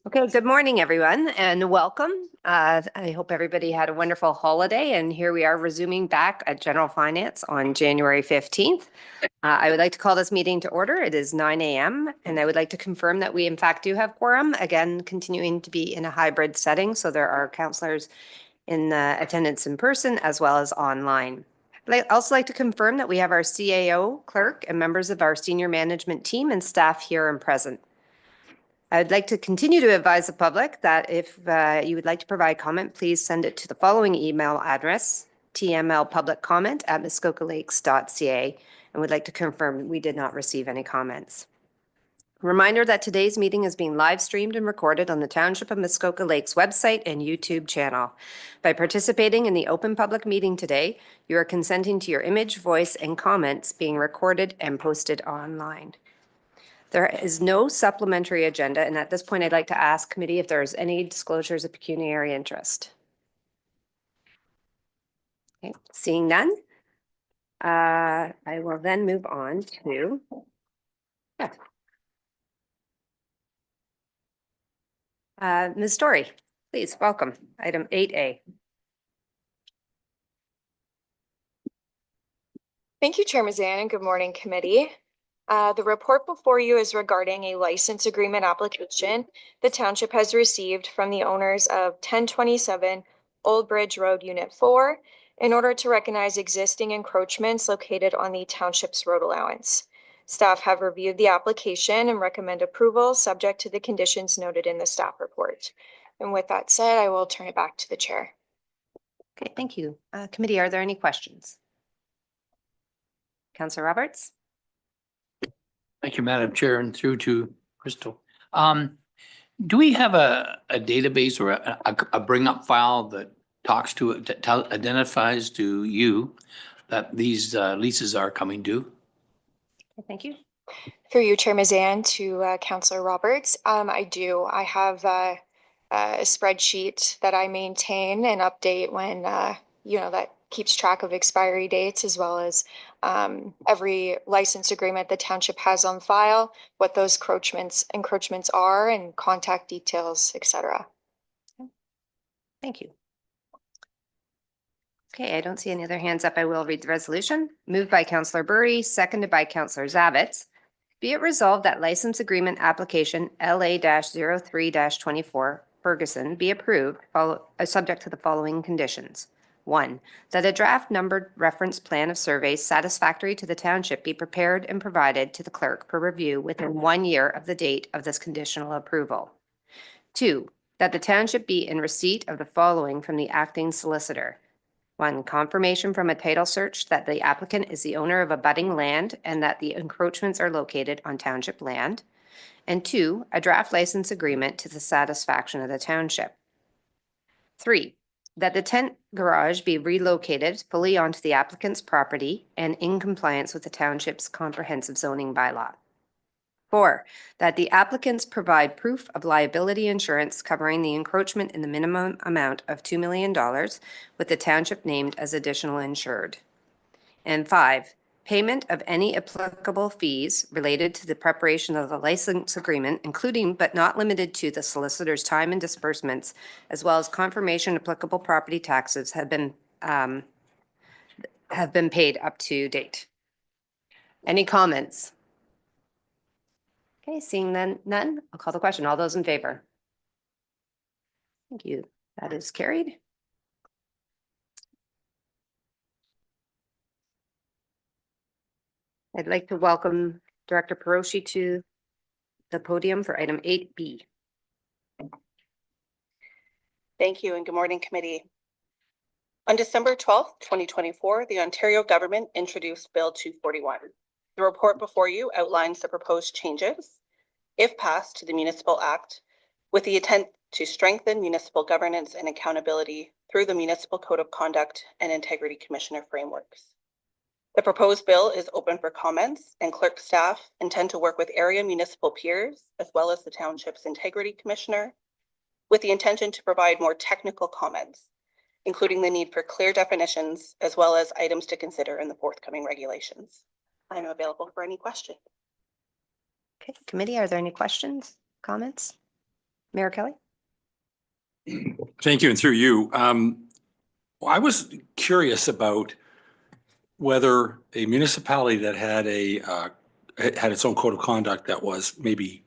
Okay, good morning, everyone, and welcome. I hope everybody had a wonderful holiday, and here we are resuming back at General Finance on January 15th. I would like to call this meeting to order. It is 9 a.m., and I would like to confirm that we in fact do have quorum, again, continuing to be in a hybrid setting, so there are councillors in attendance in person as well as online. I'd also like to confirm that we have our CAO, clerk, and members of our senior management team and staff here and present. I'd like to continue to advise the public that if you would like to provide comment, please send it to the following email address, tmlpubliccomment@muskokalakes.ca, and would like to confirm we did not receive any comments. Reminder that today's meeting is being live streamed and recorded on the Township of Muskoka Lakes website and YouTube channel. By participating in the open public meeting today, you are consenting to your image, voice, and comments being recorded and posted online. There is no supplementary agenda, and at this point, I'd like to ask committee if there's any disclosures of pecuniary interest. Okay, seeing none, I will then move on to Ms. Story. Please, welcome. Item 8A. Thank you, Chair Mazan, and good morning, committee. The report before you is regarding a license agreement application the township has received from the owners of 1027 Old Bridge Road Unit 4 in order to recognize existing encroachments located on the township's road allowance. Staff have reviewed the application and recommend approval subject to the conditions noted in the staff report. And with that said, I will turn it back to the chair. Okay, thank you. Committee, are there any questions? Councillor Roberts? Thank you, Madam Chair, and through to Crystal. Do we have a database or a bring up file that talks to, that identifies to you that these leases are coming due? Thank you. Through you, Chair Mazan, to Councillor Roberts. I do. I have a spreadsheet that I maintain and update when, that keeps track of expiry dates as well as every license agreement the township has on file, what those encroachments are, and contact details, etc. Thank you. Okay, I don't see any other hands up. I will read the resolution. Moved by Councillor Burry, seconded by Councillor Zavitz. Be it resolved that license agreement application LA-03-24 Ferguson be approved, subject to the following conditions. 1, that a draft numbered reference plan of surveys satisfactory to the township be prepared and provided to the clerk for review within 1 year of the date of this conditional approval. 2, that the township be in receipt of the following from the acting solicitor. 1, confirmation from a title search that the applicant is the owner of abutting land and that the encroachments are located on township land. And 2, a draft license agreement to the satisfaction of the township. 3, that the tent garage be relocated fully onto the applicant's property and in compliance with the township's comprehensive zoning bylaw. 4, that the applicants provide proof of liability insurance covering the encroachment in the minimum amount of $2 million with the township named as additional insured. And 5, payment of any applicable fees related to the preparation of the license agreement, including but not limited to the solicitor's time and disbursements, as well as confirmation applicable property taxes have been paid up to date. Any comments? Okay, seeing none, I'll call the question. All those in favor? Thank you. That is carried. I'd like to welcome Director Peroshi to the podium for item 8B. Thank you and good morning, committee. On December 12th, 2024, the Ontario government introduced Bill 241. The report before you outlines the proposed changes, if passed, to the Municipal Act with the intent to strengthen municipal governance and accountability through the Municipal Code of Conduct and Integrity Commissioner frameworks. The proposed bill is open for comments, and clerk staff intend to work with area municipal peers as well as the township's Integrity Commissioner with the intention to provide more technical comments, including the need for clear definitions as well as items to consider in the forthcoming regulations. I'm available for any questions. Okay, committee, are there any questions, comments? Mayor Kelly? Thank you, and through you. I was curious about whether a municipality that had had its own code of conduct that was maybe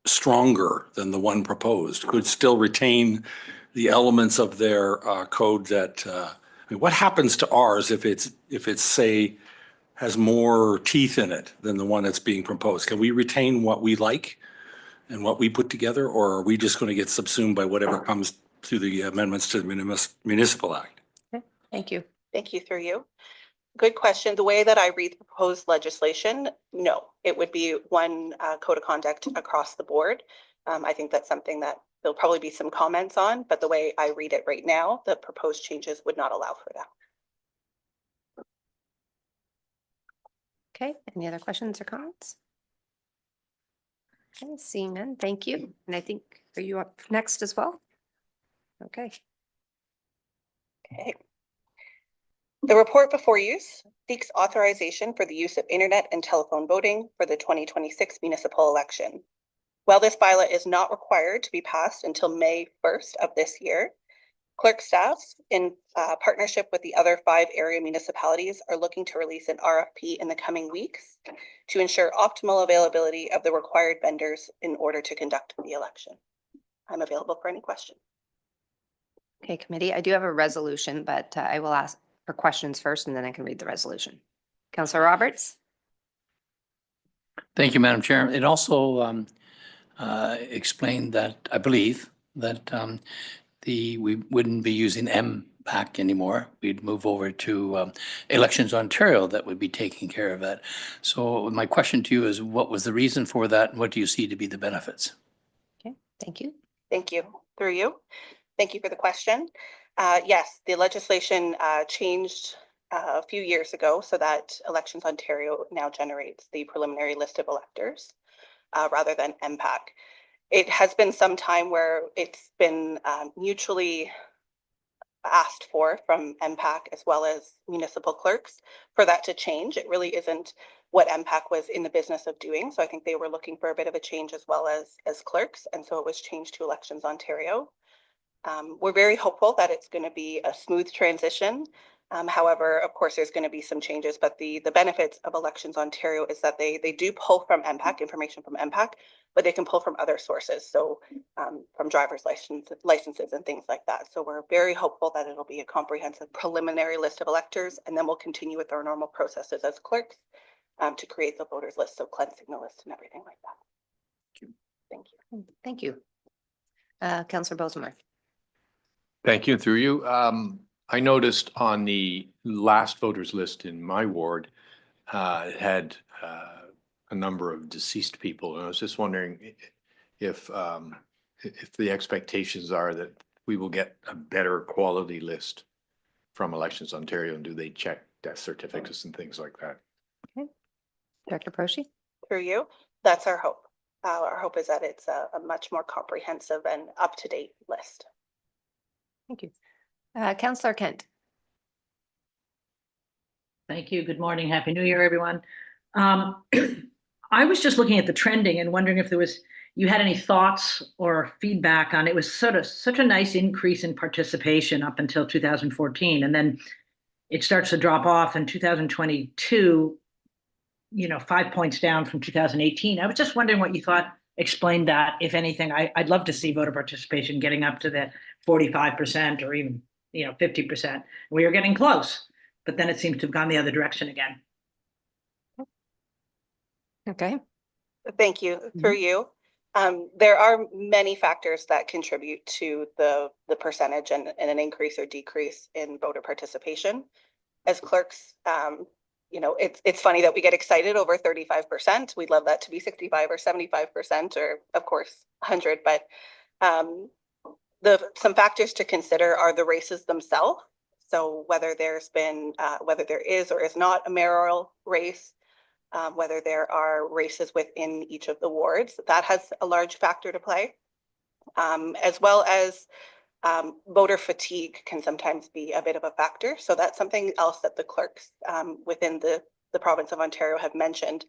stronger than the one proposed could still retain the elements of their code that, I mean, what happens to ours if it's say has more teeth in it than the one that's being proposed? Can we retain what we like and what we put together, or are we just going to get subsumed by whatever comes through the amendments to the Municipal Act? Thank you. Thank you, through you. Good question. The way that I read the proposed legislation, no, it would be one code of conduct across the board. I think that's something that there'll probably be some comments on, but the way I read it right now, the proposed changes would not allow for that. Okay, any other questions or comments? Okay, seeing none, thank you. And I think, are you up next as well? Okay. Okay. The report before you seeks authorization for the use of internet and telephone voting for the 2026 municipal election. While this bylaw is not required to be passed until May 1st of this year, clerk staff, in partnership with the other 5 area municipalities, are looking to release an RFP in the coming weeks to ensure optimal availability of the required vendors in order to conduct the election. I'm available for any questions. Okay, committee, I do have a resolution, but I will ask for questions first and then I can read the resolution. Councillor Roberts? Thank you, Madam Chair. It also explained that, I believe, that we wouldn't be using MPAC anymore. We'd move over to Elections Ontario that would be taking care of that. So my question to you is, what was the reason for that and what do you see to be the benefits? Okay, thank you. Thank you. Through you. Thank you for the question. Yes, the legislation changed a few years ago so that Elections Ontario now generates the preliminary list of electors rather than MPAC. It has been some time where it's been mutually asked for from MPAC as well as municipal clerks for that to change. It really isn't what MPAC was in the business of doing. So I think they were looking for a bit of a change as well as clerks. And so it was changed to Elections Ontario. We're very hopeful that it's going to be a smooth transition. However, of course, there's going to be some changes, but the benefits of Elections Ontario is that they do pull from MPAC, information from MPAC, but they can pull from other sources. So from driver's licenses and things like that. So we're very hopeful that it'll be a comprehensive preliminary list of electors, and then we'll continue with our normal processes as clerks to create the voters list, so cleansing the list and everything like that. Thank you. Thank you. Councillor Bosemer. Thank you. Through you. I noticed on the last voters list in my ward, it had a number of deceased people. And I was just wondering if the expectations are that we will get a better quality list from Elections Ontario, and do they check death certificates and things like that? Okay. Director Proshi. Through you. That's our hope. Our hope is that it's a much more comprehensive and up-to-date list. Thank you. Councillor Kent. Thank you. Good morning. Happy New Year, everyone. I was just looking at the trending and wondering if you had any thoughts or feedback on it. Was such a nice increase in participation up until 2014, and then it starts to drop off in 2022, 5 points down from 2018. I was just wondering what you thought explained that, if anything. I'd love to see voter participation getting up to the 45% or even 50%. We are getting close, but then it seems to have gone the other direction again. Okay. Thank you. Through you. There are many factors that contribute to the percentage and an increase or decrease in voter participation. As clerks, it's funny that we get excited over 35%. We'd love that to be 65 or 75%, or of course 100. But some factors to consider are the races themselves. So whether there is or is not a mayoral race, whether there are races within each of the wards, that has a large factor to play, as well as voter fatigue can sometimes be a bit of a factor. So that's something else that the clerks within the province of Ontario have mentioned,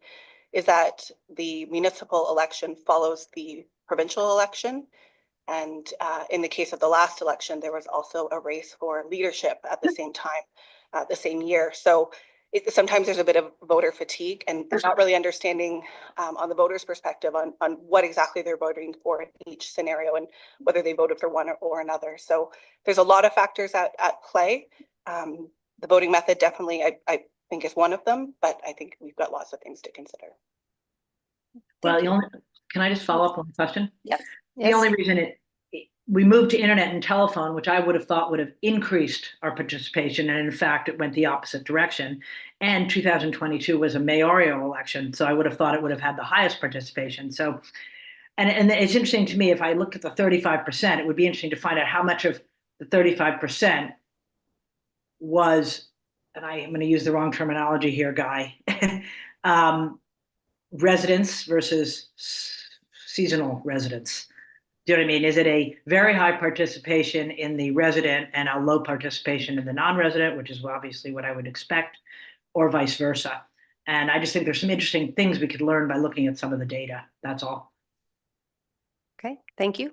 is that the municipal election follows the provincial election. And in the case of the last election, there was also a race for leadership at the same time, the same year. So sometimes there's a bit of voter fatigue and not really understanding on the voter's perspective on what exactly they're voting for in each scenario and whether they voted for one or another. So there's a lot of factors at play. The voting method definitely, I think, is one of them, but I think we've got lots of things to consider. Well, can I just follow up on the question? Yep. The only reason we moved to internet and telephone, which I would have thought would have increased our participation, and in fact, it went the opposite direction. And 2022 was a mayoral election, so I would have thought it would have had the highest participation. So, and it's interesting to me, if I looked at the 35%, it would be interesting to find out how much of the 35% was, and I am going to use the wrong terminology here, Guy, residents versus seasonal residents. Do you know what I mean? Is it a very high participation in the resident and a low participation in the non-resident, which is obviously what I would expect, or vice versa? And I just think there's some interesting things we could learn by looking at some of the data. That's all. Okay, thank you.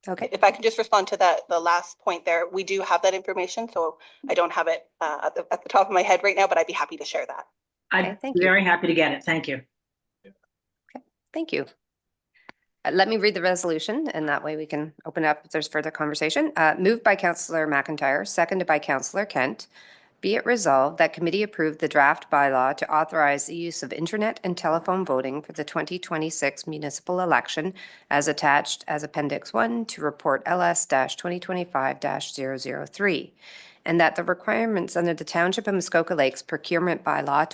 Okay. If I could just respond to that, the last point there, we do have that information, so I don't have it at the top of my head right now, but I'd be happy to share that. I'd be very happy to get it. Thank you. Okay, thank you. Let me read the resolution, and that way we can open up if there's further conversation. Moved by Councillor McIntyre, seconded by Councillor Kent. Be it resolved that committee approved the draft bylaw to authorize the use of internet and telephone voting for the 2026 municipal election as attached as Appendix 1 to Report LS-2025-003. And that the requirements under the Township of Muskoka Lakes Procurement Bylaw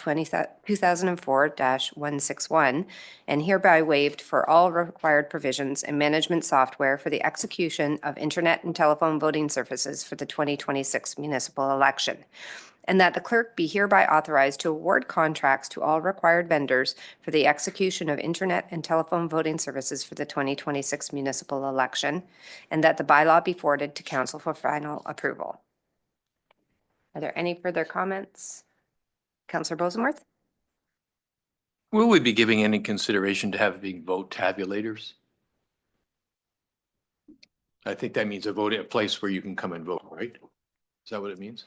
2004-161 and hereby waived for all required provisions and management software for the execution of internet and telephone voting services for the 2026 municipal election. And that the clerk be hereby authorized to award contracts to all required vendors for the execution of internet and telephone voting services for the 2026 municipal election, and that the bylaw be forwarded to council for final approval. Are there any further comments? Councillor Bosenworth? Will we be giving any consideration to having vote tabulators? I think that means a place where you can come and vote, right? Is that what it means?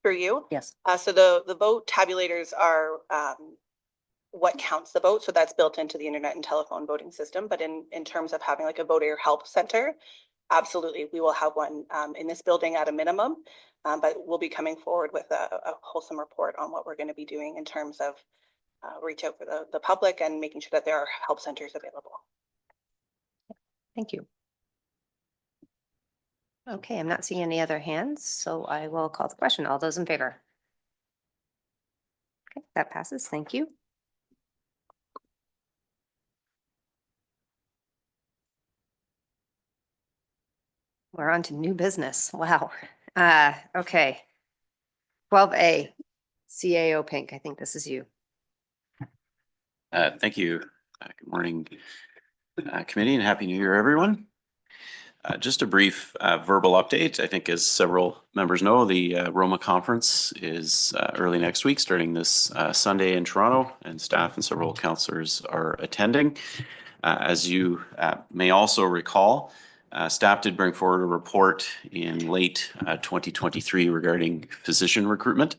For you? Yes. So the vote tabulators are what counts the vote. So that's built into the internet and telephone voting system. But in terms of having like a voter help center, absolutely, we will have one in this building at a minimum. But we'll be coming forward with a wholesome report on what we're going to be doing in terms of reach out for the public and making sure that there are help centers available. Thank you. Okay, I'm not seeing any other hands, so I will call the question. All those in favor? Okay, that passes. Thank you. We're on to new business. Wow. Okay. 12A, CAO Pink. I think this is you. Thank you. Good morning, committee, and Happy New Year, everyone. Just a brief verbal update. I think as several members know, the Roma conference is early next week, starting this Sunday in Toronto, and staff and several councillors are attending. As you may also recall, staff did bring forward a report in late 2023 regarding physician recruitment.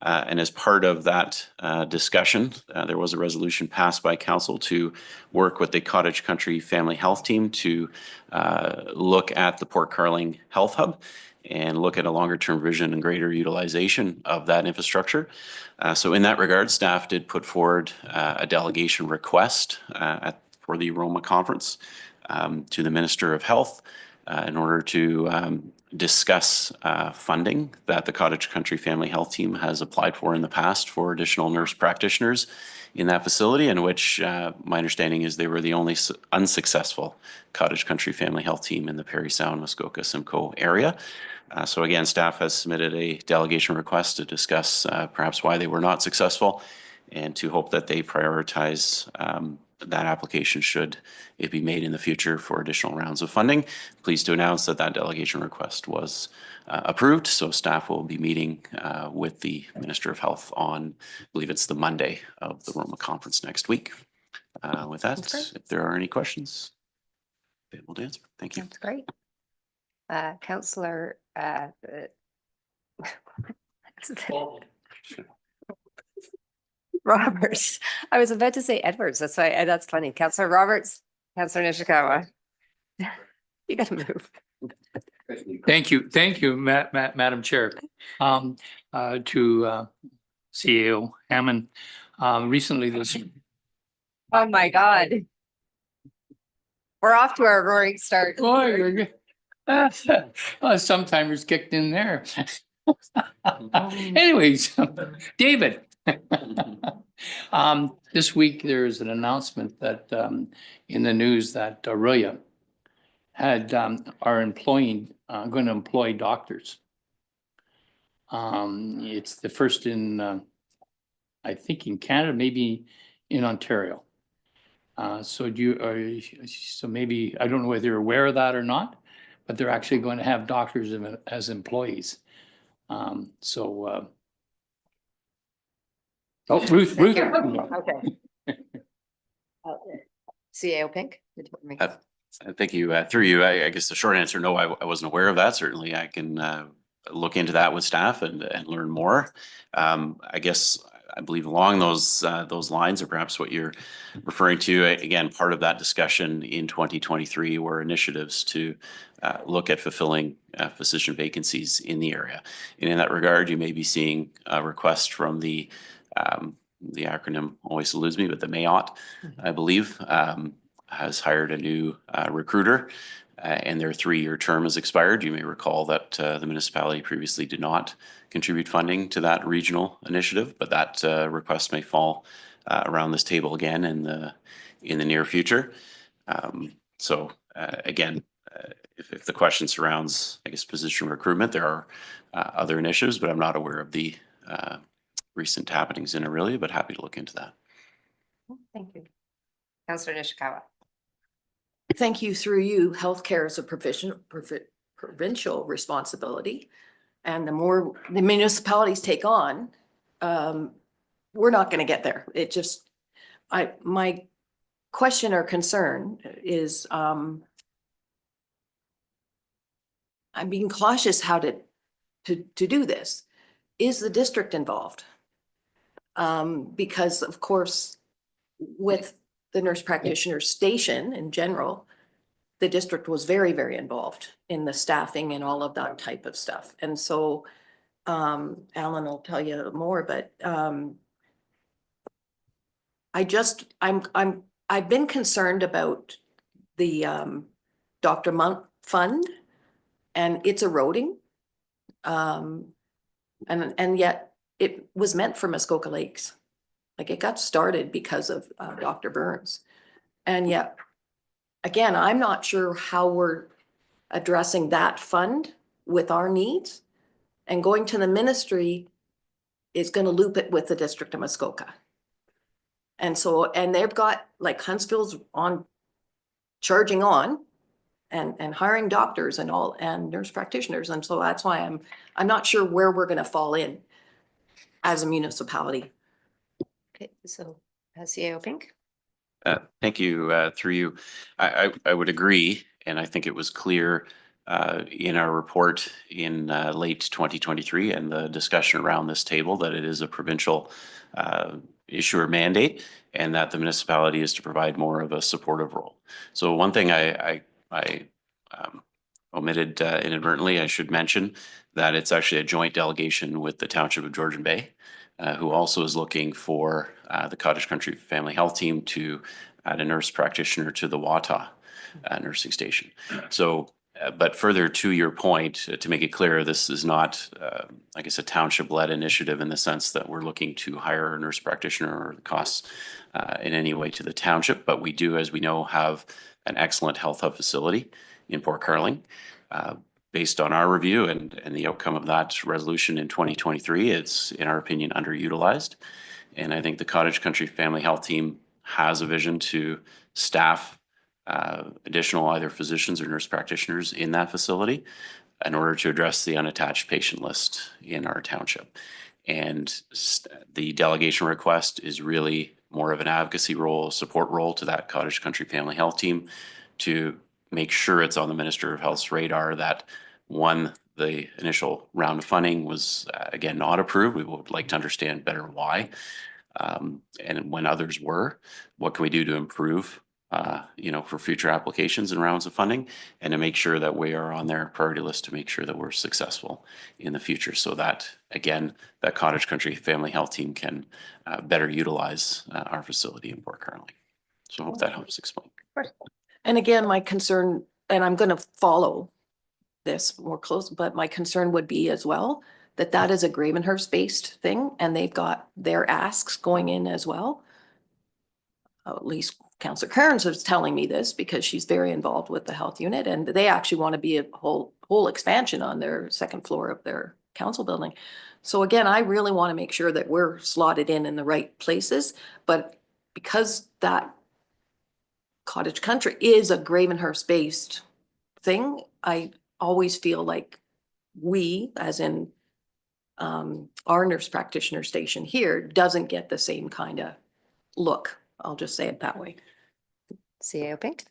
And as part of that discussion, there was a resolution passed by council to work with the Cottage Country Family Health Team to look at the Port Carling Health Hub and look at a longer term vision and greater utilization of that infrastructure. So in that regard, staff did put forward a delegation request for the Roma conference to the Minister of Health in order to discuss funding that the Cottage Country Family Health Team has applied for in the past for additional nurse practitioners in that facility, in which my understanding is they were the only unsuccessful Cottage Country Family Health Team in the Parry Sound, Muskoka, Simcoe area. So again, staff has submitted a delegation request to discuss perhaps why they were not successful and to hope that they prioritize that application should it be made in the future for additional rounds of funding. Pleased to announce that that delegation request was approved. So staff will be meeting with the Minister of Health on, I believe it's the Monday of the Roma conference next week. With that, if there are any questions. Able to answer. Thank you. That's great. Counselor, Roberts. I was about to say Edwards. That's why, that's funny. Counselor Roberts, Counselor Nishikawa. You gotta move. Thank you, Madam Chair. To CEO Hammond, recently this. Oh, my God. We're off to our roaring start. Boy, some-timers kicked in there. Anyways, David. This week, there's an announcement that in the news that Aurelia had are employing, going to employ doctors. It's the first in, I think in Canada, maybe in Ontario. So so maybe, I don't know whether you're aware of that or not, but they're actually going to have doctors as employees. Oh, Ruth. Thank you. Okay. CAO Pink? Did you want to make- Thank you. Through you, I guess the short answer, no, I wasn't aware of that. Certainly, I can look into that with staff and learn more. I guess I believe along those lines, or perhaps what you're referring to, again, part of that discussion in 2023 were initiatives to look at fulfilling physician vacancies in the area. And in that regard, you may be seeing a request from the acronym always eludes me, but the MAOT, I believe, has hired a new recruiter, and their 3-year term has expired. You may recall that the municipality previously did not contribute funding to that regional initiative, but that request may fall around this table again in the near future. Again, if the question surrounds, I guess, position recruitment, there are other initiatives, but I'm not aware of the recent happenings in Aurelia, but happy to look into that. Thank you. Counselor Nishikawa. Thank you. Through you, healthcare is a provincial responsibility. And the more the municipalities take on, we're not going to get there. It just, my question or concern is, I'm being cautious how to do this. Is the district involved? Because of course, with the nurse practitioner station in general, the district was very, very involved in the staffing and all of that type of stuff. And so, Alan will tell you more, but I've been concerned about the Dr. Monk Fund, and it's eroding. And yet it was meant for Muskoka Lakes. Like, it got started because of Dr. Burns. And yet, again, I'm not sure how we're addressing that fund with our needs. And going to the ministry is going to loop it with the District of Muskoka. And so, and they've got, like, Huntsville's on charging on and hiring doctors and all, and nurse practitioners. And so that's why I'm not sure where we're going to fall in as a municipality. Okay, so CAO Pink. Thank you. Through you, I would agree, and I think it was clear in our report in late 2023 and the discussion around this table that it is a provincial issuer mandate, and that the municipality is to provide more of a supportive role. So one thing I omitted inadvertently, I should mention that it's actually a joint delegation with the Township of Georgian Bay, who also is looking for the Cottage Country Family Health Team to add a nurse practitioner to the Wata nursing station. So, but further to your point, to make it clear, this is not, I guess, a township-led initiative in the sense that we're looking to hire a nurse practitioner or the costs in any way to the township. But we do, as we know, have an excellent health hub facility in Port Carling. Based on our review and the outcome of that resolution in 2023, it's, in our opinion, underutilized. And I think the Cottage Country Family Health Team has a vision to staff additional either physicians or nurse practitioners in that facility in order to address the unattached patient list in our township. And the delegation request is really more of an advocacy role, support role to that Cottage Country Family Health Team to make sure it's on the Minister of Health's radar that, one, the initial round of funding was again not approved. We would like to understand better why. And when others were, what can we do to improve, for future applications and rounds of funding, and to make sure that we are on their priority list to make sure that we're successful in the future, so that, again, that Cottage Country Family Health Team can better utilize our facility in Port Carling. So I hope that helps explain. And again, my concern, and I'm gonna follow this more close, but my concern would be as well, that is a Gravenhurst-based thing, and they've got their asks going in as well. At least Councillor Kearns is telling me this because she's very involved with the health unit, and they actually want to be a whole expansion on their second floor of their council building. So again, I really want to make sure that we're slotted in the right places, but because that Cottage Country is a Gravenhurst-based thing, I always feel like we, as in our nurse practitioner station here, doesn't get the same kind of look. I'll just say it that way. CAO Pink?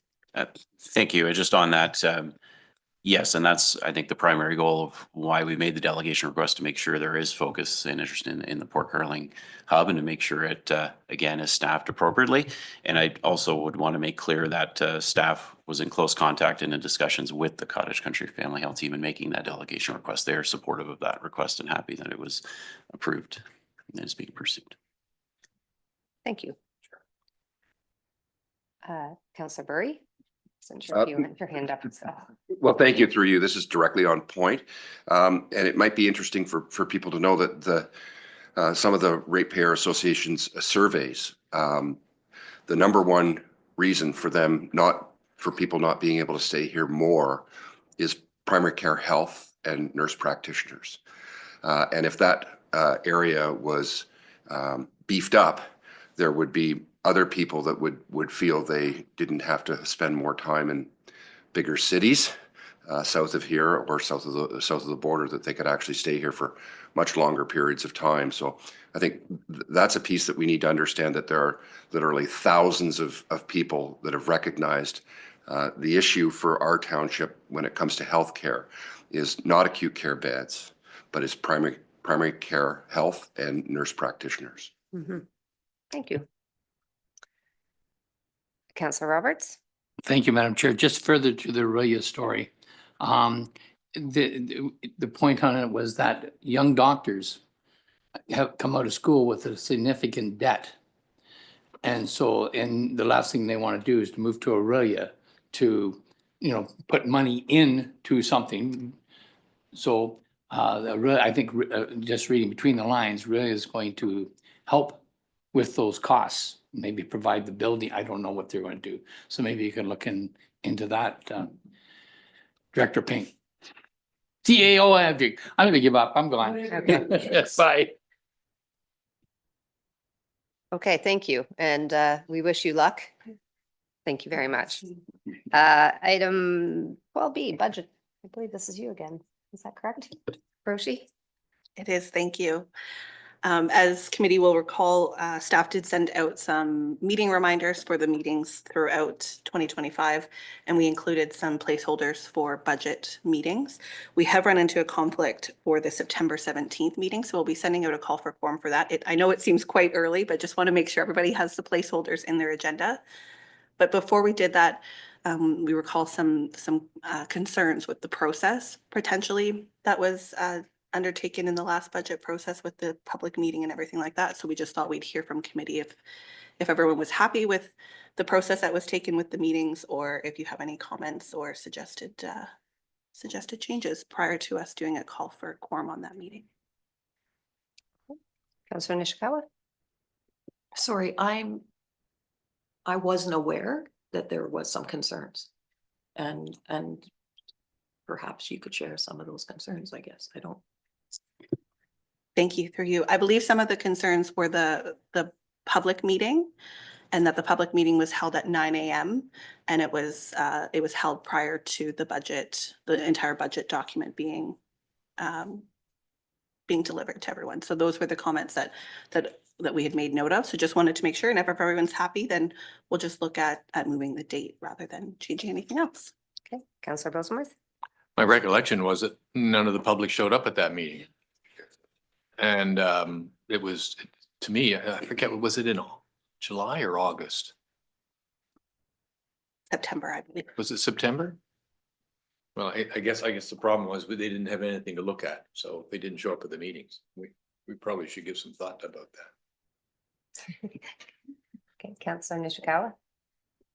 Thank you. Just on that, yes, and that's, I think, the primary goal of why we made the delegation request, to make sure there is focus and interest in the Port Carling hub, and to make sure it, again, is staffed appropriately. And I also would want to make clear that staff was in close contact and in discussions with the Cottage Country Family Health Team in making that delegation request. They are supportive of that request and happy that it was approved and is being pursued. Thank you. Councillor Burry? Wasn't sure if you had your hand up. So. Well, thank you. Through you, this is directly on point. And it might be interesting for people to know that some of the ratepayer associations surveys, the number one reason for people not being able to stay here more is primary care health and nurse practitioners. And if that area was beefed up, there would be other people that would feel they didn't have to spend more time in bigger cities south of here or south of the border, that they could actually stay here for much longer periods of time. So I think that's a piece that we need to understand, that there are literally thousands of people that have recognized the issue for our township when it comes to healthcare is not acute care beds, but it's primary care health and nurse practitioners. Mm-hmm. Thank you. Councillor Roberts? Thank you, Madam Chair. Just further to the Aurelia story, the point on it was that young doctors have come out of school with a significant debt. And so, and the last thing they want to do is to move to Aurelia to, put money into something. So I think just reading between the lines, Aurelia is going to help with those costs, maybe provide the building. I don't know what they're going to do. So maybe you can look into that. Director Pink. CAO, I'm going to give up. I'm gone. Okay. Bye. Okay, thank you. And we wish you luck. Thank you very much. Item 12B, budget. I believe this is you again. Is that correct? Roshi? It is, thank you. As committee will recall, staff did send out some meeting reminders for the meetings throughout 2025, and we included some placeholders for budget meetings. We have run into a conflict for the September 17th meeting, so we'll be sending out a call for quorum for that. I know it seems quite early, but just want to make sure everybody has the placeholders in their agenda. But before we did that, we recall some concerns with the process potentially that was undertaken in the last budget process with the public meeting and everything like that. So we just thought we'd hear from committee if everyone was happy with the process that was taken with the meetings, or if you have any comments or suggested changes prior to us doing a call for quorum on that meeting. Councillor Nishikawa? Sorry, I wasn't aware that there was some concerns, and perhaps you could share some of those concerns. I guess I don't. Thank you. Through you, I believe some of the concerns were the public meeting, and that the public meeting was held at 9 a.m. and it was held prior to the entire budget document being delivered to everyone. So those were the comments that we had made note of. So just wanted to make sure, and if everyone's happy, then we'll just look at moving the date rather than changing anything else. Okay, Councillor Bosworth? My recollection was that none of the public showed up at that meeting. And it was, to me, I forget, was it in July or August? September, I believe. Was it September? Well, I guess the problem was they didn't have anything to look at, so they didn't show up at the meetings. We probably should give some thought about that. Okay, Councillor Nishikawa?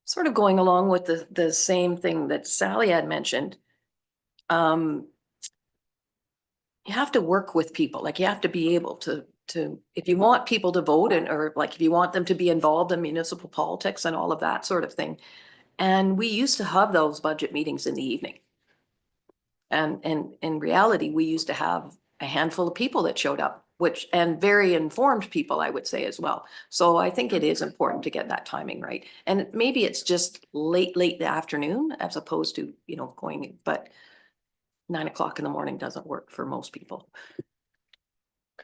Sort of going along with the same thing that Sally had mentioned. You have to work with people, like you have to be able to, if you want people to vote or like if you want them to be involved in municipal politics and all of that sort of thing. And we used to have those budget meetings in the evening. And in reality, we used to have a handful of people that showed up, and very informed people, I would say as well. So I think it is important to get that timing right. And maybe it's just late in the afternoon as opposed to, going, but 9 o'clock in the morning doesn't work for most people.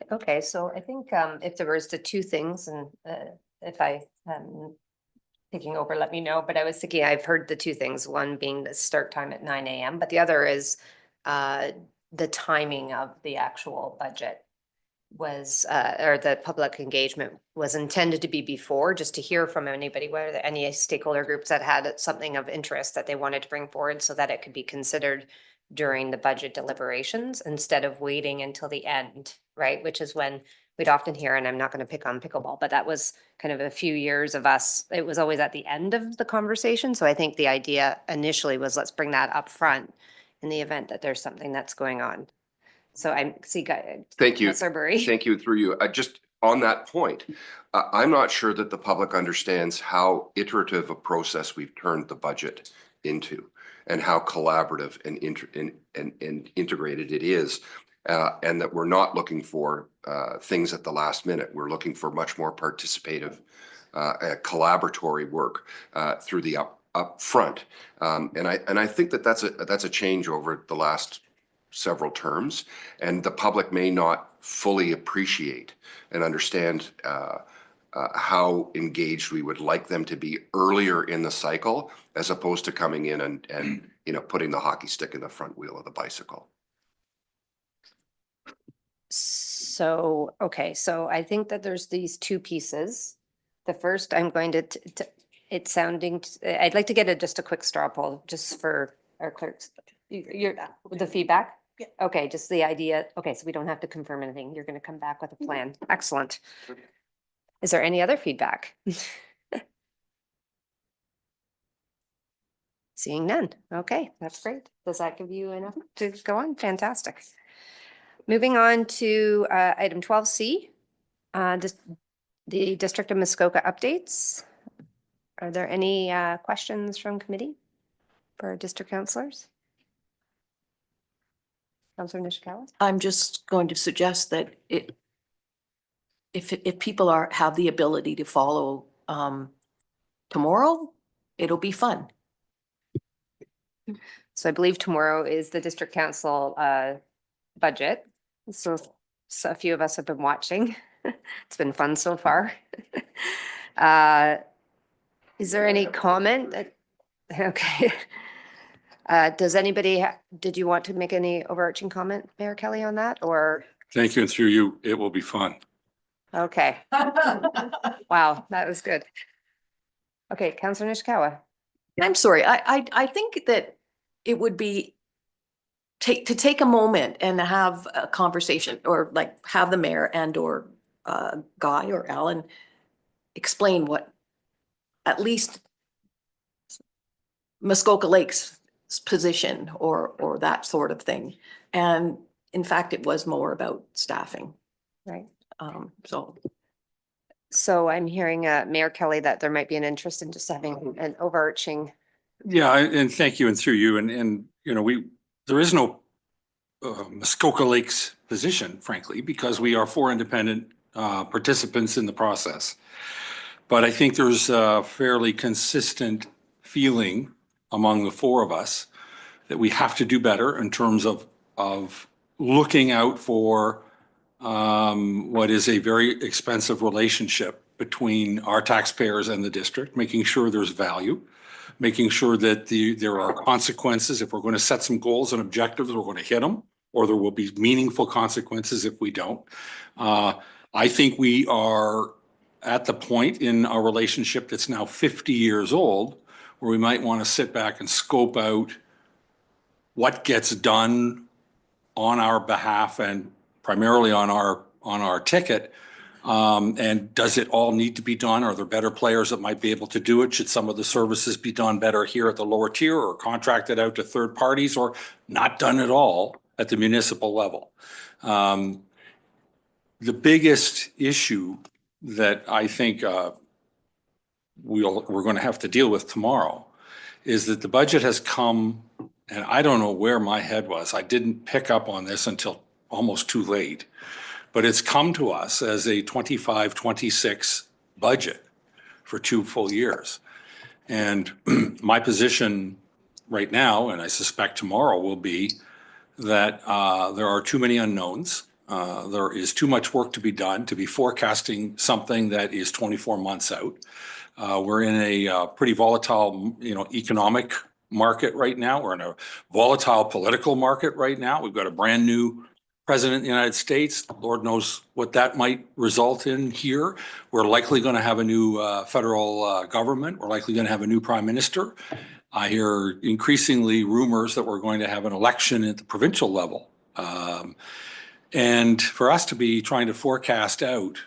Okay, so I think if there was the two things, and if I taking over, let me know, but I was thinking, I've heard the two things, one being the start time at 9 a.m., but the other is the timing of the actual budget was, or the public engagement was intended to be before, just to hear from anybody, whether any stakeholder groups that had something of interest that they wanted to bring forward so that it could be considered during the budget deliberations instead of waiting until the end, right? Which is when we'd often hear, and I'm not going to pick on pickleball, but that was kind of a few years of us. It was always at the end of the conversation. So I think the idea initially was let's bring that up front in the event that there's something that's going on. So I see. Thank you. Councillor Burry. Thank you through you. Just on that point, I'm not sure that the public understands how iterative a process we've turned the budget into and how collaborative and integrated it is. And that we're not looking for things at the last minute. We're looking for much more participative, collaboratory work through the up front. And I think that that's a change over the last several terms, and the public may not fully appreciate and understand how engaged we would like them to be earlier in the cycle, as opposed to coming in and putting the hockey stick in the front wheel of the bicycle. So, okay, so I think that there's these two pieces. The first, I'm going to, it's sounding, I'd like to get just a quick straw poll just for our clerks. You're, the feedback? Yeah. Okay, just the idea. Okay, so we don't have to confirm anything. You're going to come back with a plan. Excellent. Is there any other feedback? Seeing none. Okay, that's great. Does that give you enough to go on? Fantastic. Moving on to item 12C, the District of Muskoka updates. Are there any questions from committee for our district councillors? Councillor Nishikawa? I'm just going to suggest that if people have the ability to follow tomorrow, it'll be fun. So I believe tomorrow is the district council budget. So a few of us have been watching. It's been fun so far. Is there any comment? Okay. Does anybody, did you want to make any overarching comment, Mayor Kelly, on that, or? Thank you, and through you, it will be fun. Okay. Wow, that was good. Okay, Councillor Nishikawa. I'm sorry, I think that it would be to take a moment and have a conversation, or like have the mayor and or Guy or Alan explain what at least Muskoka Lake's position or that sort of thing. And in fact, it was more about staffing. Right. So I'm hearing Mayor Kelly that there might be an interest in just having an overarching. Yeah, and thank you, and through you, and there is no Muskoka Lakes position, frankly, because we are 4 independent participants in the process. But I think there's a fairly consistent feeling among the 4 of us that we have to do better in terms of looking out for what is a very expensive relationship between our taxpayers and the district, making sure there's value, making sure that there are consequences. If we're going to set some goals and objectives, we're going to hit them, or there will be meaningful consequences if we don't. I think we are at the point in our relationship that's now 50 years old, where we might want to sit back and scope out what gets done on our behalf and primarily on our ticket. And does it all need to be done? Are there better players that might be able to do it? Should some of the services be done better here at the lower tier, or contracted out to third parties, or not done at all at the municipal level? The biggest issue that I think we're going to have to deal with tomorrow is that the budget has come, and I don't know where my head was. I didn't pick up on this until almost too late, but it's come to us as a 25-26 budget for 2 full years. And my position right now, and I suspect tomorrow, will be that there are too many unknowns. There is too much work to be done to be forecasting something that is 24 months out. We're in a pretty volatile, economic market right now. We're in a volatile political market right now. We've got a brand new president of the United States. Lord knows what that might result in here. We're likely going to have a new federal government. We're likely going to have a new prime minister. I hear increasingly rumors that we're going to have an election at the provincial level. And for us to be trying to forecast out,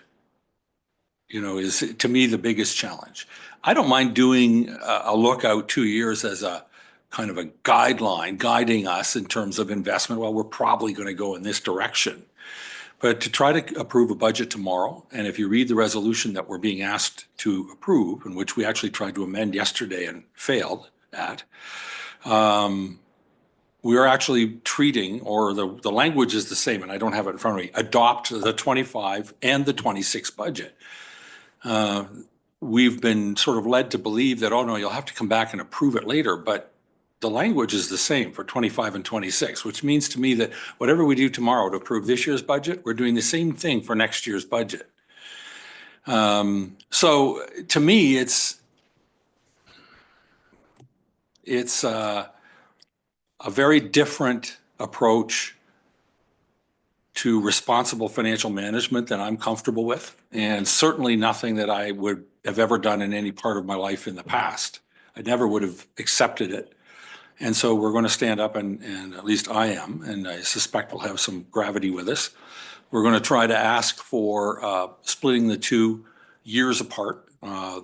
is to me the biggest challenge. I don't mind doing a look out 2 years as a kind of a guideline guiding us in terms of investment. Well, we're probably going to go in this direction. But to try to approve a budget tomorrow, and if you read the resolution that we're being asked to approve, in which we actually tried to amend yesterday and failed at, we are actually treating, or the language is the same, and I don't have it in front of me, adopt the 25 and the 26 budget. We've been sort of led to believe that, oh no, you'll have to come back and approve it later, but the language is the same for 25 and 26, which means to me that whatever we do tomorrow to approve this year's budget, we're doing the same thing for next year's budget. So to me, it's a very different approach to responsible financial management than I'm comfortable with, and certainly nothing that I would have ever done in any part of my life in the past. I never would have accepted it. And so we're going to stand up, and at least I am, and I suspect we'll have some gravity with us. We're going to try to ask for splitting the 2 years apart.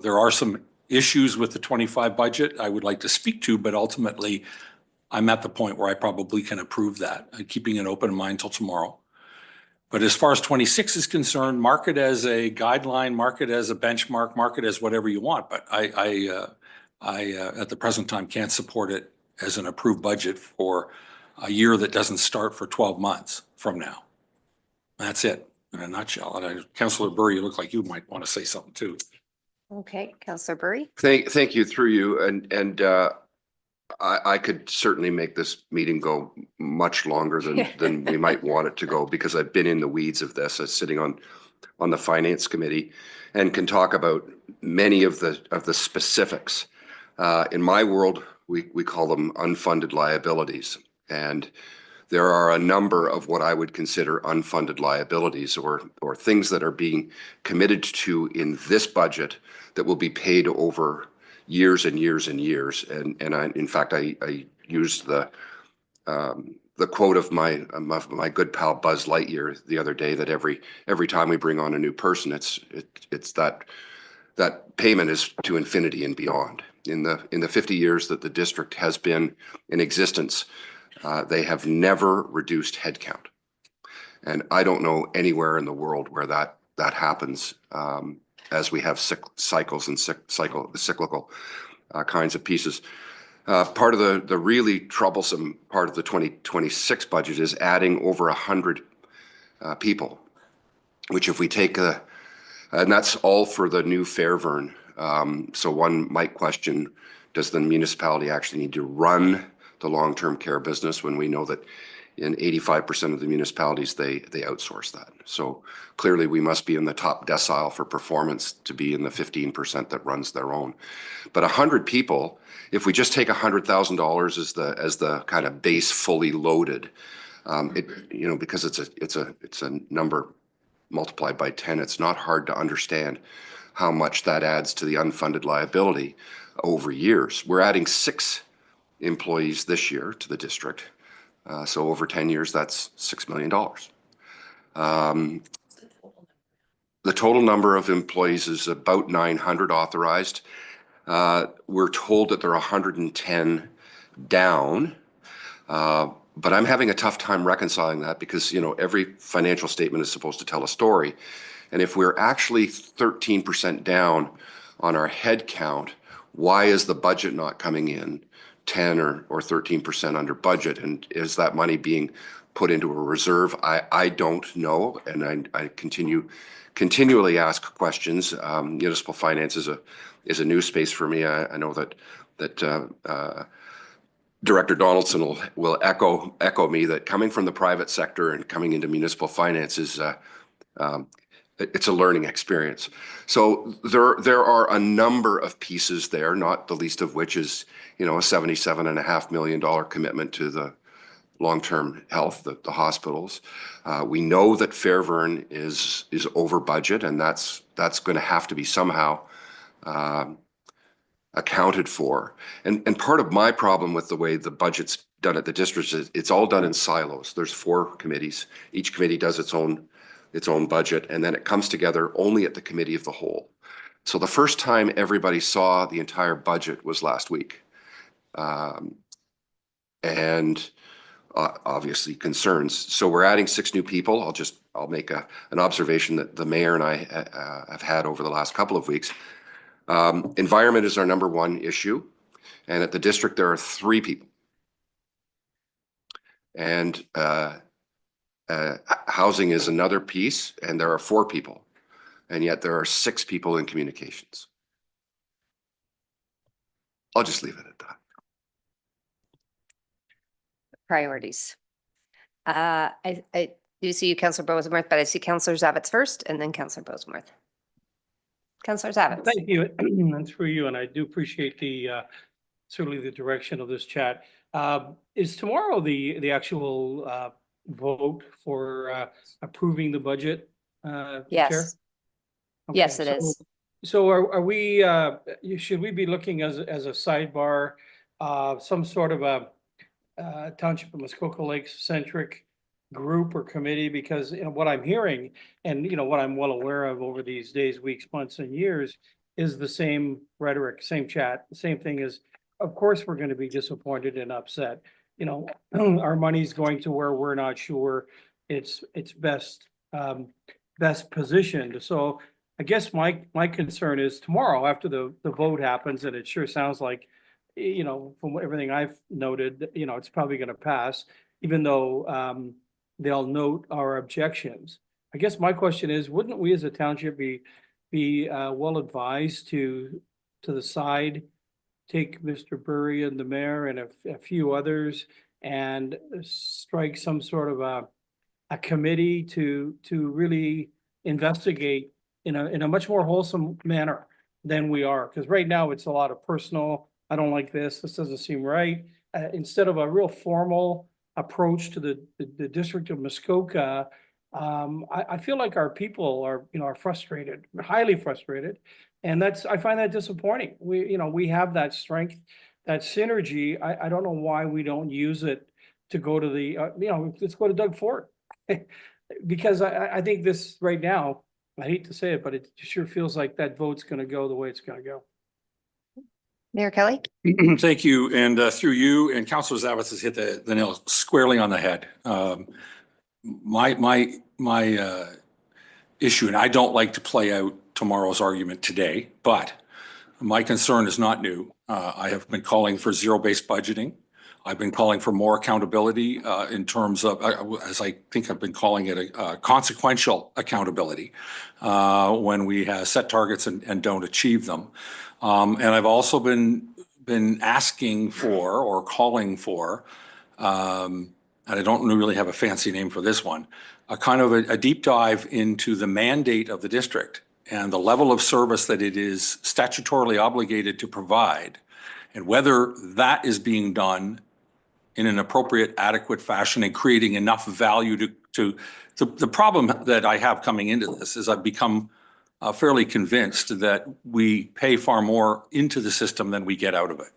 There are some issues with the 25 budget I would like to speak to, but ultimately I'm at the point where I probably can approve that, keeping an open mind till tomorrow. But as far as 26 is concerned, mark it as a guideline, mark it as a benchmark, mark it as whatever you want. But I at the present time can't support it as an approved budget for a year that doesn't start for 12 months from now. That's it in a nutshell. And Councillor Burry, you look like you might want to say something too. Okay, Councillor Burry. Thank you, through you. And I could certainly make this meeting go much longer than we might want it to go, because I've been in the weeds of this as sitting on the finance committee, and can talk about many of the specifics. In my world, we call them unfunded liabilities. And there are a number of what I would consider unfunded liabilities, or things that are being committed to in this budget that will be paid over years and years and years. And in fact, I used the quote of my good pal Buzz Lightyear the other day, that every time we bring on a new person, it's that payment is to infinity and beyond. In the 50 years that the district has been in existence, they have never reduced headcount. And I don't know anywhere in the world where that happens, as we have cycles and cyclical kinds of pieces. Part of the really troublesome part of the 2026 budget is adding over 100 people, which if we take and that's all for the new Fairvern. So one might question, does the municipality actually need to run the long-term care business, when we know that In 85% of the municipalities, they outsource that. So clearly we must be in the top decile for performance to be in the 15% that runs their own. But 100 people, if we just take $100,000 as the kind of base fully loaded, because it's a number multiplied by 10, it's not hard to understand how much that adds to the unfunded liability over years. We're adding 6 employees this year to the district. So over 10 years, that's $6 million. The total number of employees is about 900 authorized. We're told that there are 110 down. But I'm having a tough time reconciling that because, every financial statement is supposed to tell a story. And if we're actually 13% down on our head count, why is the budget not coming in 10 or 13% under budget? And is that money being put into a reserve? I don't know. And I continually ask questions. Municipal finance is a new space for me. I know that Director Donaldson will echo me that coming from the private sector and coming into municipal finance is it's a learning experience. So there are a number of pieces there, not the least of which is a $77.5 million commitment to the long-term health, the hospitals. We know that Fairburn is over budget, and that's going to have to be somehow accounted for. And part of my problem with the way the budget's done at the district is it's all done in silos. There's 4 committees. Each committee does its own budget, and then it comes together only at the committee of the whole. So the first time everybody saw the entire budget was last week. And obviously concerns. So we're adding 6 new people. I'll make an observation that the mayor and I have had over the last couple of weeks. Environment is our number 1 issue. And at the district, there are 3 people. And housing is another piece, and there are 4 people. And yet there are 6 people in communications. I'll just leave it at that. Priorities. I do see you, Councillor Bosemuth, but I see Councillor Zavitz first and then Councillor Bosemuth. Councillor Zavitz. Thank you. And through you, and I do appreciate certainly the direction of this chat. Is tomorrow the actual vote for approving the budget? Chair? Yes. Okay, Yes, it is. So are we, should we be looking as a sidebar, some sort of a Township of Muskoka Lakes centric group or committee? Because what I'm hearing and what I'm well aware of over these days, weeks, months and years is the same rhetoric, same chat, same thing is, of course, we're going to be disappointed and upset. Our money's going to where we're not sure it's best positioned. So I guess my concern is tomorrow after the vote happens, and it sure sounds like, from everything I've noted, it's probably going to pass, even though they'll note our objections. I guess my question is, wouldn't we as a township be well advised to the side, take Mr. Burry and the mayor and a few others and strike some sort of a committee to really investigate in a much more wholesome manner than we are? Because right now it's a lot of personal, I don't like this doesn't seem right, instead of a real formal approach to the District of Muskoka. I feel like our people are frustrated, highly frustrated. And I find that disappointing. We have that strength, that synergy. I don't know why we don't use it to go to the, let's go to Doug Ford. Because I think this right now, I hate to say it, but it sure feels like that vote's going to go the way it's going to go. Mayor Kelly. Thank you. And through you and Councillor Zavitz has hit the nail squarely on the head. My issue, and I don't like to play out tomorrow's argument today, but my concern is not new. I have been calling for zero-based budgeting. I've been calling for more accountability in terms of, as I think I've been calling it, a consequential accountability when we set targets and don't achieve them. And I've also been asking for or calling for and I don't really have a fancy name for this one, a kind of a deep dive into the mandate of the district and the level of service that it is statutorily obligated to provide, and whether that is being done in an appropriate, adequate fashion and creating enough value to the problem that I have coming into this is I've become fairly convinced that we pay far more into the system than we get out of it.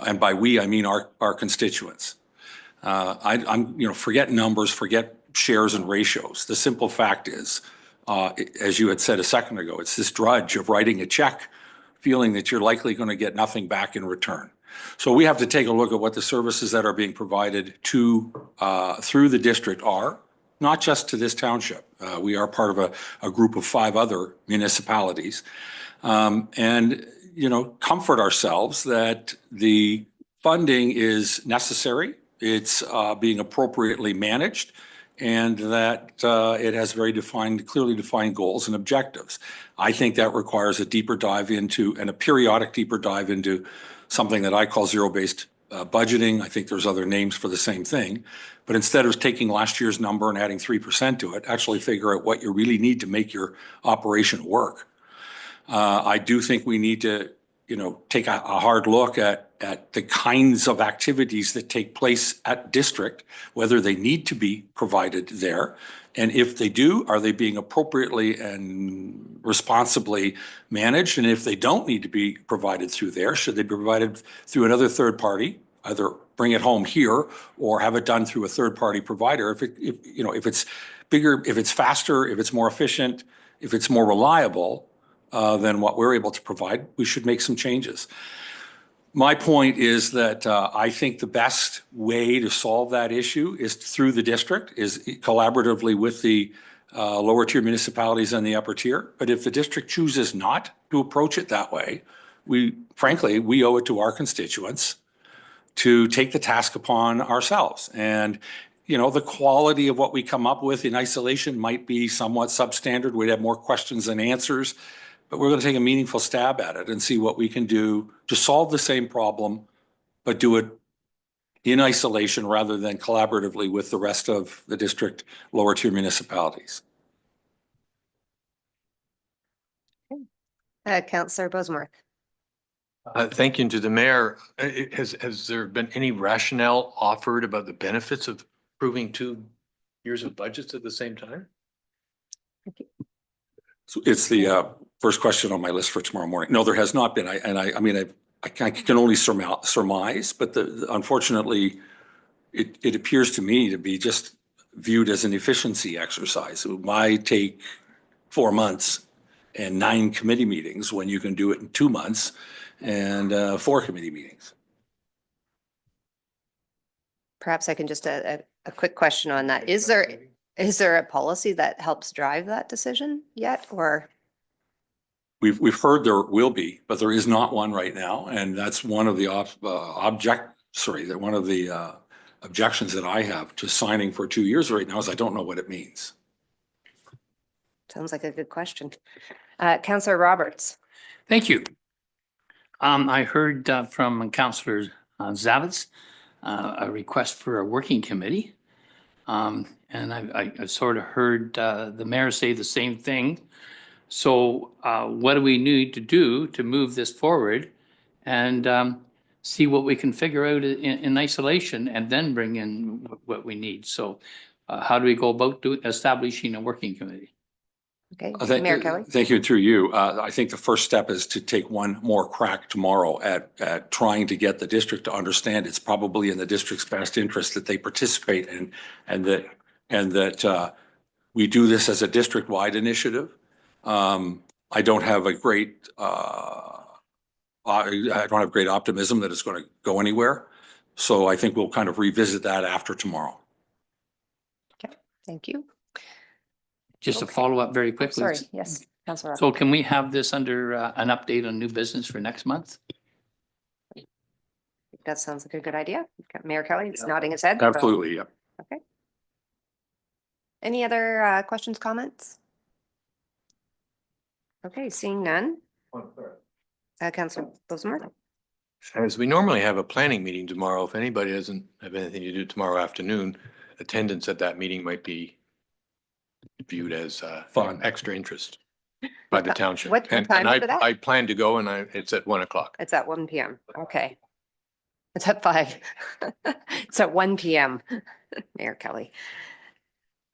And by we, I mean our constituents. Forget numbers, forget shares and ratios. The simple fact is, as you had said a second ago, it's this drudge of writing a check, feeling that you're likely going to get nothing back in return. So we have to take a look at what the services that are being provided through the district are, not just to this township. We are part of a group of 5 other municipalities. And comfort ourselves that the funding is necessary, it's being appropriately managed, and that it has very clearly defined goals and objectives. I think that requires a deeper dive into, and a periodic deeper dive into, something that I call zero-based budgeting. I think there's other names for the same thing. But instead of taking last year's number and adding 3% to it, actually figure out what you really need to make your operation work. I do think we need to, take a hard look at the kinds of activities that take place at district, whether they need to be provided there. And if they do, are they being appropriately and responsibly managed? And if they don't need to be provided through there, should they be provided through another third party, either bring it home here or have it done through a third party provider? If it's bigger, if it's faster, if it's more efficient, if it's more reliable than what we're able to provide, we should make some changes. My point is that I think the best way to solve that issue is through the district, is collaboratively with the lower tier municipalities and the upper tier. But if the district chooses not to approach it that way, frankly, we owe it to our constituents to take the task upon ourselves. And the quality of what we come up with in isolation might be somewhat substandard. We'd have more questions than answers. But we're going to take a meaningful stab at it and see what we can do to solve the same problem, but do it in isolation rather than collaboratively with the rest of the district lower tier municipalities. Councillor Bosworth. Thank you to the mayor. Has there been any rationale offered about the benefits of approving 2 years of budgets at the same time? So it's the first question on my list for tomorrow morning. No, there has not been. I can only surmise, but unfortunately, it appears to me to be just viewed as an efficiency exercise. Why take 4 months and 9 committee meetings when you can do it in 2 months and 4 committee meetings? Perhaps I can just a quick question on that. Is there a policy that helps drive that decision yet, or? We've heard there will be, but there is not one right now, and that's one of the objections that I have to signing for 2 years right now is I don't know what it means. Sounds like a good question. Councillor Roberts. Thank you. I heard from Councillor Zavitz a request for a working committee. And I sort of heard the mayor say the same thing. So what do we need to do to move this forward and see what we can figure out in isolation and then bring in what we need? So how do we go about establishing a working committee? Okay, Mayor Kelly. Thank you, through you. I think the first step is to take one more crack tomorrow at trying to get the district to understand it's probably in the district's best interest that they participate and that we do this as a district-wide initiative. I don't have great optimism that it's going to go anywhere. So I think we'll kind of revisit that after tomorrow. Okay, thank you. Just to follow up very quickly. Sorry, yes, Councillor. So can we have this under an update on new business for next month? That sounds like a good idea. Mayor Kelly is nodding his head. Absolutely, yeah. Okay. Any other questions, comments? Okay, seeing none. Councillor Bosworth. As we normally have a planning meeting tomorrow, if anybody doesn't have anything to do tomorrow afternoon, attendance at that meeting might be viewed as Fun. extra interest by the township. What And time is it at? I plan to go and it's at 1:00. It's at 1 PM. Okay. It's at 5. It's at 1 PM, Mayor Kelly.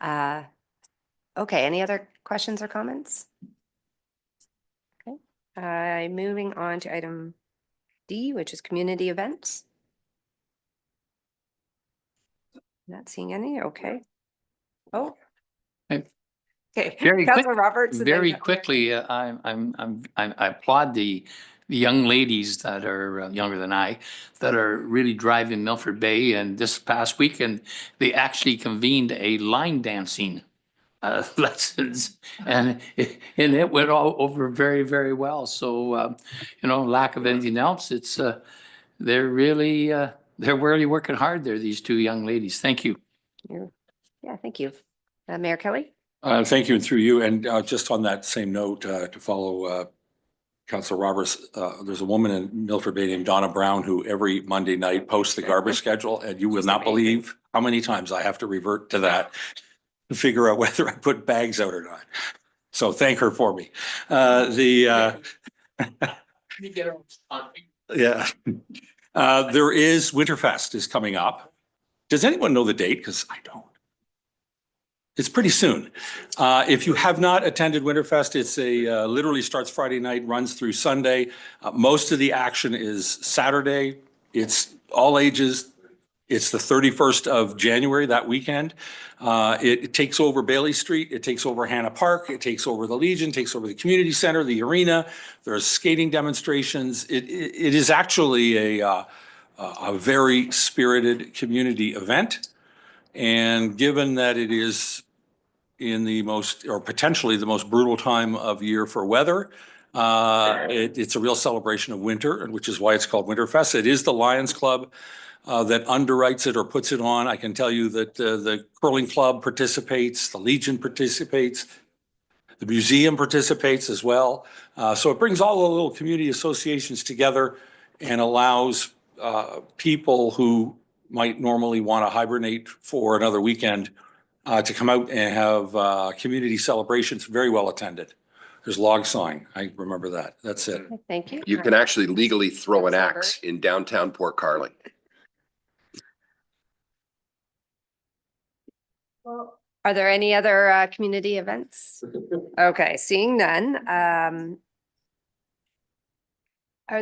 Okay, any other questions or comments? Okay, moving on to item D, which is community events. Not seeing any, okay. Oh. Okay. Okay. Very Councilor Roberts. and then Very Councilor- quickly, I applaud the young ladies that are younger than I, that are really driving Milford Bay. And this past weekend, they actually convened a line dancing lessons, and it went all over very, very well. So, lack of anything else, it's, they're really working hard there, these two young ladies. Thank you. Yeah, thank you. Mayor Kelly? Thank you, and through you. And just on that same note, to follow Councilor Roberts, there's a woman in Milford Bay named Donna Brown who every Monday night posts the garbage schedule, and you will not believe how many times I have to revert to that to figure out whether I put bags out or not. So thank her for me. Yeah. There is Winterfest is coming up. Does anyone know the date? Because I don't. It's pretty soon. If you have not attended Winterfest, it's literally starts Friday night, runs through Sunday. Most of the action is Saturday. It's all ages. It's the 31st of January, that weekend. It takes over Bailey Street. It takes over Hannah Park. It takes over the Legion, takes over the community center, the arena. There's skating demonstrations. It is actually a very spirited community event. And given that it is in the most, or potentially the most brutal time of year for weather, it's a real celebration of winter, which is why it's called Winterfest. It is the Lions Club that underwrites it or puts it on. I can tell you that the curling club participates, the Legion participates, the museum participates as well. So it brings all the little community associations together and allows people who might normally want to hibernate for another weekend to come out and have community celebrations, very well attended. There's log sawing. I remember that. That's it. Thank you. You can actually legally throw an Councilor axe in downtown Port Carling. Are there any other community events? Okay, seeing none. Are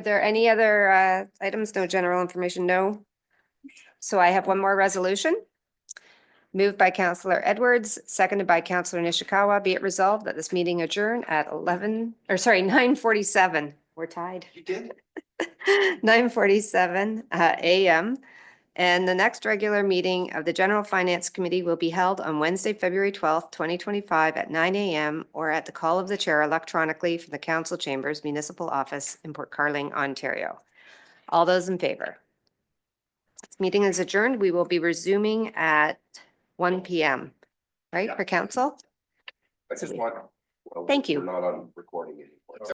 there any other items? No general information? No. So I have one more resolution. Moved by Councillor Edwards, seconded by Councillor Nishikawa. Be it resolved that this meeting adjourn at 9:47. We're tied. You did? 9:47 a.m. And the next regular meeting of the General Finance Committee will be held on Wednesday, February 12th, 2025 at 9 a.m. or at the call of the chair electronically from the Council Chambers Municipal Office in Port Carling, Ontario. All those in favor? This meeting is adjourned. We will be resuming at 1 p.m. Right, for council? I just want. Thank you. We're not on recording anymore.